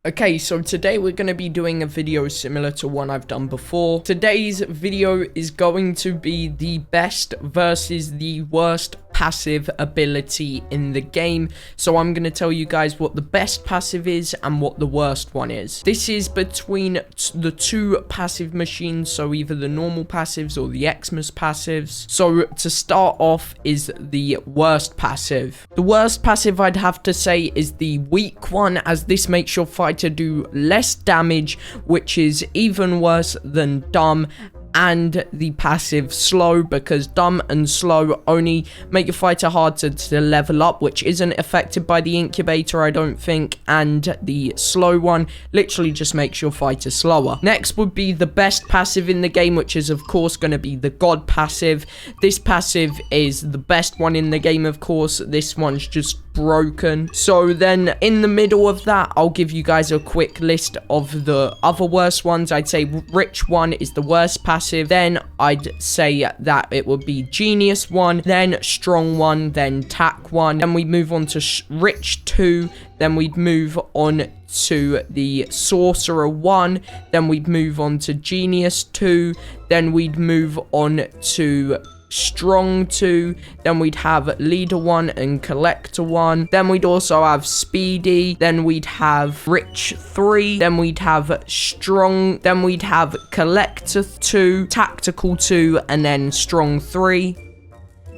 Okay, so today we're going to be doing a video similar to one I've done before. Today's video is going to be the best versus the worst passive ability in the game. So I'm going to tell you guys what the best passive is and what the worst one is. This is between the two passive machines, so either the normal passives or the Xmas passives. So to start off is the worst passive. The worst passive I'd have to say is the weak one, as this makes your fighter do less damage, which is even worse than dumb, and the passive slow, because dumb and slow only make your fighter hard to level up, which isn't affected by the incubator, I don't think, and the slow one literally just makes your fighter slower. Next would be the best passive in the game, which is of course going to be the God passive. This passive is the best one in the game, of course. This one's just broken. So then in the middle of that, I'll give you guys a quick list of the other worst ones. I'd say Rich one is the worst passive. Then I'd say that it would be Genius 1, then Strong 1, then Tack 1. Then we move on to Rich 2, then we'd move on to the Sorcerer 1, then we'd move on to Genius 2, then we'd move on to Strong 2, then we'd have Leader 1 and Collector 1, then we'd also have Speedy, then we'd have Rich 3, then we'd have Strong, then we'd have Collector 2, Tactical 2, and then Strong 3.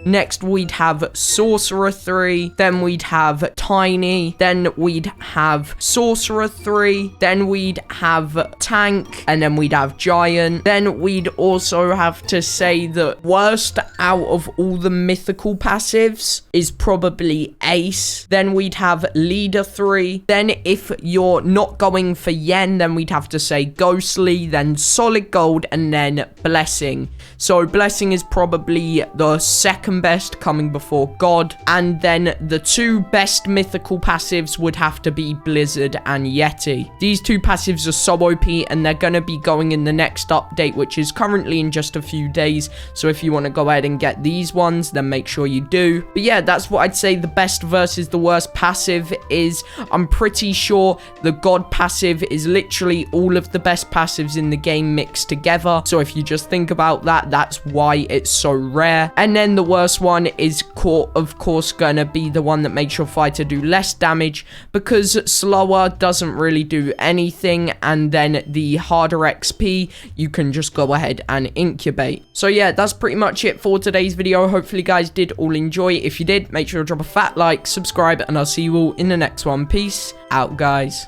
Next, we'd have Sorcerer 3, then we'd have Tiny, then we'd have Sorcerer 3, then we'd have Tank, and then we'd have Giant. Then we'd also have to say that worst out of all the mythical passives is probably Ace. Then we'd have Leader 3. Then if you're not going for Yen, then we'd have to say Ghostly, then Solid Gold, and then Blessing. So Blessing is probably the second best, coming before God, and then the two best mythical passives would have to be Blizzard and Yeti. These two passives are so OP, and they're going to be going in the next update, which is currently in just a few days. So if you want to go ahead and get these ones, then make sure you do. But yeah, that's what I'd say the best versus the worst passive is. I'm pretty sure the God passive is literally all of the best passives in the game mixed together. So if you just think about that, that's why it's so rare. And then the worst one is of course gonna be the one that makes your fighter do less damage, because slower doesn't really do anything, and then the harder XP you can just go ahead and incubate. So yeah, that's pretty much it for today's video. Hopefully you guys did all enjoy. If you did, make sure to drop a fat like, subscribe, and I'll see you all in the next one. Peace out, guys.